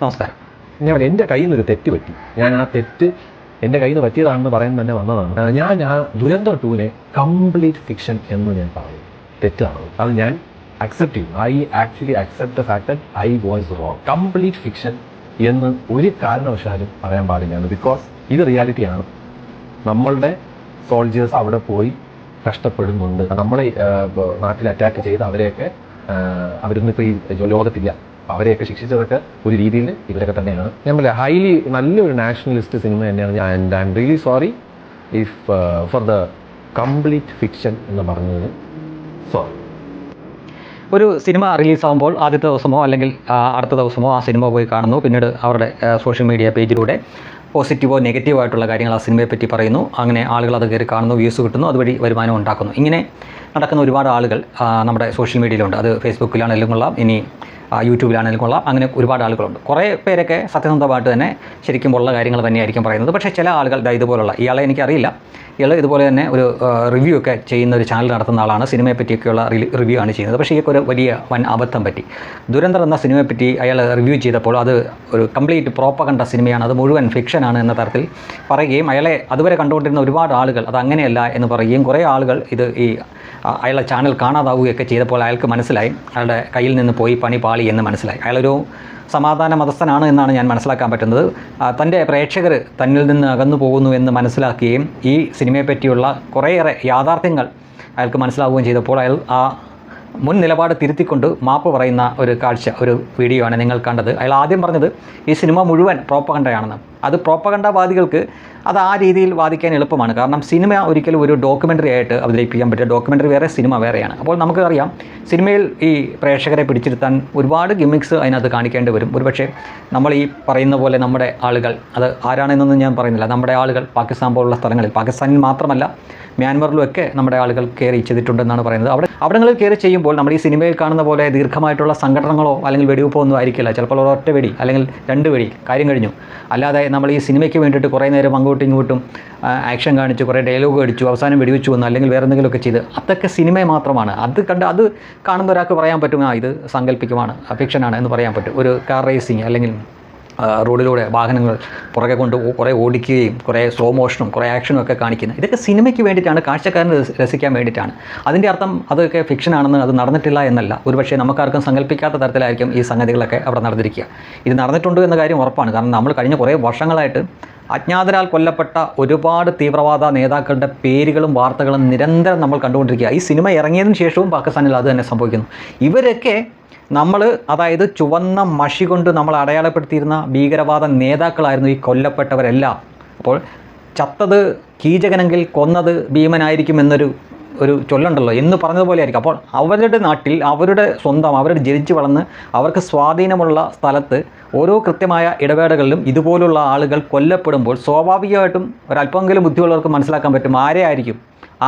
നമസ്കാരം. ഞാൻ എൻ്റെ കയ്യിൽ നിന്നൊരു തെറ്റ് പറ്റി. ഞാൻ ആ തെറ്റ് എൻ്റെ കയ്യിൽ നിന്ന് പറ്റിയതാണെന്ന് പറയാൻ തന്നെ വന്നതാണ്. ഞാൻ ആ ദുരന്തം 2 കംപ്ലീറ്റ് ഫിക്ഷൻ എന്ന് ഞാൻ പറഞ്ഞു. തെറ്റാണ്. അത് ഞാൻ അക്സെപ്റ്റ് ചെയ്യും. I actually accept the fact that I was wrong. Complete fiction എന്ന് ഒരു കാരണവശാലും പറയാൻ പാടില്ല. ബിക്കോസ് ഇത് റിയാലിറ്റിയാണ്. നമ്മളുടെ സോൾജേഴ്സ് അവിടെ പോയി കഷ്ടപ്പെടുന്നുണ്ട്. നമ്മളെ നാട്ടിൽ അറ്റാക്ക് ചെയ്ത് അവരെയൊക്കെ അവരൊന്നും ഇപ്പോൾ ഈ ലോകത്തില്ല. അവരെയൊക്കെ ശിക്ഷിച്ചതൊക്കെ ഒരു രീതിയിൽ ഇവരൊക്കെ തന്നെയാണ്. ഞാൻ പറയാം, ഹൈലി നല്ലൊരു നാഷണലിസ്റ്റ് സിനിമ തന്നെയാണ്. And I am really sorry if for the complete fiction എന്ന് പറഞ്ഞത്. സോറി. ഒരു സിനിമ റിലീസാകുമ്പോൾ ആദ്യത്തെ ദിവസമോ അല്ലെങ്കിൽ അടുത്ത ദിവസമോ ആ സിനിമ പോയി കാണുന്നു. പിന്നീട് അവരുടെ സോഷ്യൽ മീഡിയ പേജിലൂടെ പോസിറ്റീവോ നെഗറ്റീവോ ആയിട്ടുള്ള കാര്യങ്ങൾ ആ സിനിമയെ പറ്റി പറയുന്നു. അങ്ങനെ ആളുകൾ അത് കയറി കാണുന്നു, വ്യൂസ് കിട്ടുന്നു, അതുവഴി വരുമാനം ഉണ്ടാക്കുന്നു. ഇങ്ങനെ നടക്കുന്ന ഒരുപാട് ആളുകൾ നമ്മുടെ സോഷ്യൽ മീഡിയയിലുണ്ട്. അത് ഫേസ്ബുക്കിലാണെങ്കിലും കൊള്ളാം, ഇനി യൂട്യൂബിലാണെങ്കിലും കൊള്ളാം. അങ്ങനെ ഒരുപാട് ആളുകളുണ്ട്. കുറേ പേരൊക്കെ സത്യസന്ധമായിട്ട് തന്നെ ശരിക്കും ഉള്ള കാര്യങ്ങൾ തന്നെയായിരിക്കും പറയുന്നത്. പക്ഷേ ചില ആളുകൾ ഇതുപോലുള്ള, ഇയാളെ എനിക്കറിയില്ല, ഇയാൾ ഇതുപോലെ തന്നെ ഒരു റിവ്യൂ ഒക്കെ ചെയ്യുന്ന ഒരു ചാനൽ നടത്തുന്ന ആളാണ്. സിനിമയെ പറ്റിയൊക്കെയുള്ള റിവ്യൂ ആണ് ചെയ്യുന്നത്. പക്ഷേ ഇയാൾക്ക് ഒരു വലിയ വൻ അബദ്ധം പറ്റി. ദുരന്തം എന്ന സിനിമയെ പറ്റി അയാൾ റിവ്യൂ ചെയ്തപ്പോൾ അത് ഒരു കംപ്ലീറ്റ് പ്രോപ്പഗണ്ട സിനിമയാണ്, അത് മുഴുവൻ ഫിക്ഷനാണ് എന്ന തരത്തിൽ പറയുകയും അയാളെ അതുവരെ കണ്ടുകൊണ്ടിരുന്ന ഒരുപാട് ആളുകൾ അത് അങ്ങനെയല്ല എന്ന് പറയുകയും കുറേ ആളുകൾ ഇത് ഈ അയാളുടെ ചാനൽ കാണാതാവുകയൊക്കെ ചെയ്തപ്പോൾ അയാൾക്ക് മനസ്സിലായി അയാളുടെ കയ്യിൽ നിന്ന് പോയി പണി പാളി എന്ന് മനസ്സിലായി. അയാളൊരു സമാധാന മതസ്ഥനാണ് എന്നാണ് ഞാൻ മനസ്സിലാക്കാൻ പറ്റുന്നത്. തൻ്റെ പ്രേക്ഷകർ തന്നിൽ നിന്ന് അകന്നു പോകുന്നു എന്ന് മനസ്സിലാക്കുകയും ഈ സിനിമയെ പറ്റിയുള്ള കുറേയേറെ യാഥാർത്ഥ്യങ്ങൾ അയാൾക്ക് മനസ്സിലാവുകയും ചെയ്തപ്പോൾ അയാൾ ആ മുൻ നിലപാട് തിരുത്തിക്കൊണ്ട് മാപ്പ് പറയുന്ന ഒരു കാഴ്ച, ഒരു വീഡിയോ ആണ് നിങ്ങൾ കണ്ടത്. അയാൾ ആദ്യം പറഞ്ഞത് ഈ സിനിമ മുഴുവൻ പ്രോപ്പഗണ്ടയാണെന്ന്. അത് പ്രോപ്പഗണ്ടവാദികൾക്ക് അത് ആ രീതിയിൽ വാദിക്കാൻ എളുപ്പമാണ്. കാരണം സിനിമ ഒരിക്കലും ഒരു ഡോക്യുമെൻ്ററി ആയിട്ട് അവതരിപ്പിക്കാൻ പറ്റില്ല. ഡോക്യുമെൻ്ററി വേറെ, സിനിമ വേറെയാണ്. അപ്പോൾ നമുക്കറിയാം, സിനിമയിൽ ഈ പ്രേക്ഷകരെ പിടിച്ചിരുത്താൻ ഒരുപാട് ഗിമ്മിക്സ് അതിനകത്ത് കാണിക്കേണ്ടി വരും. ഒരുപക്ഷെ നമ്മൾ ഈ പറയുന്ന പോലെ നമ്മുടെ ആളുകൾ, അത് ആരാണെന്നൊന്നും ഞാൻ പറയുന്നില്ല, നമ്മുടെ ആളുകൾ പാകിസ്ഥാൻ പോലുള്ള സ്ഥലങ്ങളിൽ, പാകിസ്ഥാനിൽ മാത്രമല്ല മ്യാൻമറിലുമൊക്കെ നമ്മുടെ ആളുകൾ കയറി ചെയ്തിട്ടുണ്ടെന്നാണ് പറയുന്നത്. അവിടങ്ങളിൽ കയറി ചെയ്യുമ്പോൾ നമ്മൾ ഈ സിനിമയിൽ കാണുന്ന പോലെ ദീർഘമായിട്ടുള്ള സംഘടനകളോ അല്ലെങ്കിൽ വെടിവെപ്പോ ഒന്നും ആയിരിക്കില്ല. ചിലപ്പോൾ ഒരൊറ്റ വെടി അല്ലെങ്കിൽ 2 വെടി, കാര്യം കഴിഞ്ഞു. അല്ലാതെ നമ്മൾ ഈ സിനിമയ്ക്ക് വേണ്ടിയിട്ട് കുറേ നേരം അങ്ങോട്ടും ഇങ്ങോട്ടും ആക്ഷൻ കാണിച്ചു, കുറേ ഡയലോഗ് അടിച്ചു, അവസാനം വെടിവെച്ചു വന്നു, അല്ലെങ്കിൽ വേറെ എന്തെങ്കിലുമൊക്കെ ചെയ്ത്, അതൊക്കെ സിനിമ മാത്രമാണ്. അത് കാണുന്ന ഒരാൾക്ക് പറയാൻ പറ്റും ഇത് സാങ്കല്പികമാണ്, ഫിക്ഷനാണ് എന്ന് പറയാൻ പറ്റും. ഒരു കാർ റേസിങ് അല്ലെങ്കിൽ റോഡിലൂടെ വാഹനങ്ങൾ പുറകെ കൊണ്ട് കുറേ ഓടിക്കുകയും കുറേ സ്ലോ മോഷനും കുറേ ആക്ഷനും ഒക്കെ കാണിക്കുന്നത്, ഇതൊക്കെ സിനിമയ്ക്ക് വേണ്ടിയിട്ടാണ്, കാഴ്ചക്കാരന് രസിക്കാൻ വേണ്ടിയിട്ടാണ്. അതിൻ്റെ അർത്ഥം അതൊക്കെ ഫിക്ഷനാണെന്ന്, അത് നടന്നിട്ടില്ല എന്നല്ല. ഒരുപക്ഷെ നമുക്കാർക്കും സങ്കല്പിക്കാത്ത തരത്തിലായിരിക്കും ഈ സംഗതികളൊക്കെ അവിടെ നടന്നിരിക്കുക. ഇത് നടന്നിട്ടുണ്ട് എന്ന കാര്യം ഉറപ്പാണ്. കാരണം നമ്മൾ കഴിഞ്ഞ കുറേ വർഷങ്ങളായിട്ട് അജ്ഞാതരാൽ കൊല്ലപ്പെട്ട ഒരുപാട് തീവ്രവാദ നേതാക്കളുടെ പേരുകളും വാർത്തകളും നിരന്തരം നമ്മൾ കണ്ടുകൊണ്ടിരിക്കുക. ഈ സിനിമ ഇറങ്ങിയതിന് ശേഷവും പാകിസ്ഥാനിൽ അത് തന്നെ സംഭവിക്കുന്നു. ഇവരൊക്കെ നമ്മൾ, അതായത് ചുവന്ന മഷി കൊണ്ട് നമ്മൾ അടയാളപ്പെടുത്തിയിരുന്ന ഭീകരവാദ നേതാക്കളായിരുന്നു ഈ കൊല്ലപ്പെട്ടവരെല്ലാം. അപ്പോൾ ചത്തത് കീചകനെങ്കിൽ കൊന്നത് ഭീമനായിരിക്കും എന്നൊരു ചൊല്ലുണ്ടല്ലോ, എന്ന് പറഞ്ഞതുപോലെ ആയിരിക്കും. അപ്പോൾ അവരുടെ നാട്ടിൽ, അവരുടെ സ്വന്തം, അവരുടെ ജനിച്ച് വളർന്ന് അവർക്ക് സ്വാധീനമുള്ള സ്ഥലത്ത് ഓരോ കൃത്യമായ ഇടവേളകളിലും ഇതുപോലുള്ള ആളുകൾ കൊല്ലപ്പെടുമ്പോൾ സ്വാഭാവികമായിട്ടും ഒരല്പമെങ്കിലും ബുദ്ധിയുള്ളവർക്ക് മനസ്സിലാക്കാൻ പറ്റും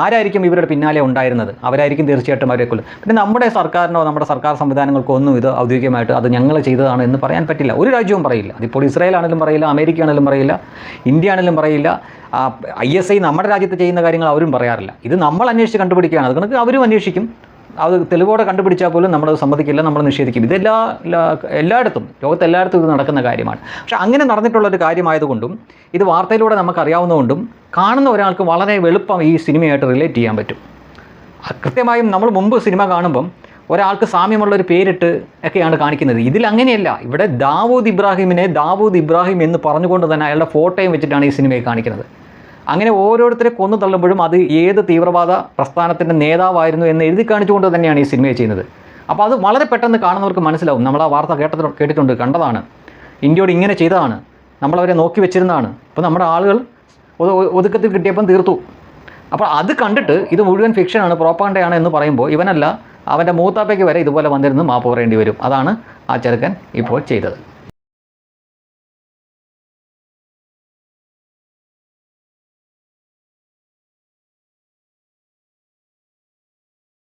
ആരായിരിക്കും ഇവരുടെ പിന്നാലെ ഉണ്ടായിരുന്നത്. അവരായിരിക്കും തീർച്ചയായിട്ടും അവരെ കൊല്ലും. പിന്നെ നമ്മുടെ സർക്കാരിനോ നമ്മുടെ സർക്കാർ സംവിധാനങ്ങൾക്കോ ഒന്നും ഇത് ഔദ്യോഗികമായിട്ട് അത് ഞങ്ങൾ ചെയ്തതാണ് എന്ന് പറയാൻ പറ്റില്ല. ഒരു രാജ്യവും പറയില്ല. അതിപ്പോൾ ഇസ്രായേൽ ആണെങ്കിലും പറയില്ല, അമേരിക്ക ആണെങ്കിലും പറയില്ല, ഇന്ത്യ ആണെങ്കിലും പറയില്ല, ISI നമ്മുടെ രാജ്യത്ത് ചെയ്യുന്ന കാര്യങ്ങൾ അവരും പറയാറില്ല. ഇത് നമ്മൾ അന്വേഷിച്ച് കണ്ടുപിടിക്കുകയാണ്. അതുകൊണ്ട് അവരും അന്വേഷിക്കും. അത് തെളിവോടെ കണ്ടുപിടിച്ചാൽ പോലും നമ്മളത് സമ്മതിക്കില്ല, നമ്മൾ നിഷേധിക്കും. എല്ലായിടത്തും, ലോകത്ത് എല്ലായിടത്തും ഇത് നടക്കുന്ന കാര്യമാണ്. പക്ഷേ അങ്ങനെ നടന്നിട്ടുള്ളൊരു കാര്യമായതുകൊണ്ടും ഇത് വാർത്തയിലൂടെ നമുക്കറിയാവുന്നതുകൊണ്ടും കാണുന്ന ഒരാൾക്ക് വളരെ എളുപ്പം ഈ സിനിമയായിട്ട് റിലേറ്റ് ചെയ്യാൻ പറ്റും. കൃത്യമായും നമ്മൾ മുമ്പ് സിനിമ കാണുമ്പം ഒരാൾക്ക് സാമ്യമുള്ളൊരു പേരിട്ട് ഒക്കെയാണ് കാണിക്കുന്നത്. ഇതിലങ്ങനെയല്ല. ഇവിടെ ദാവൂദ് ഇബ്രാഹിം എന്ന് പറഞ്ഞുകൊണ്ട് തന്നെ അയാളുടെ ഫോട്ടോയും വെച്ചിട്ടാണ് ഈ സിനിമയെ കാണിക്കുന്നത്. അങ്ങനെ ഓരോരുത്തരെ കൊന്നു തള്ളുമ്പോഴും അത് ഏത് തീവ്രവാദ പ്രസ്ഥാനത്തിൻ്റെ നേതാവായിരുന്നു എന്ന് എഴുതി കാണിച്ചുകൊണ്ട് തന്നെയാണ് ഈ സിനിമയെ ചെയ്യുന്നത്. അപ്പോൾ അത് വളരെ പെട്ടെന്ന് കാണുന്നവർക്ക് മനസ്സിലാവും. നമ്മൾ ആ വാർത്ത കേട്ടിട്ടുണ്ട്, കണ്ടതാണ്, ഇന്ത്യയോട് ഇങ്ങനെ ചെയ്തതാണ്, നമ്മളവരെ നോക്കി വെച്ചിരുന്നതാണ്. അപ്പോൾ നമ്മുടെ ആളുകൾ ഒതുക്കത്തിൽ കിട്ടിയപ്പം തീർത്തു. അപ്പോൾ അത് കണ്ടിട്ട് ഇത് മുഴുവൻ ഫിക്ഷനാണ്, പ്രോപ്പഗണ്ടയാണ് എന്ന് പറയുമ്പോൾ ഇവനല്ല, അവൻ്റെ മൂത്താപ്പയ്ക്ക് വരെ ഇതുപോലെ വന്നിരുന്ന് മാപ്പ് പറയേണ്ടി വരും. അതാണ് ആ ചെറുക്കൻ ഇപ്പോൾ ചെയ്തത്.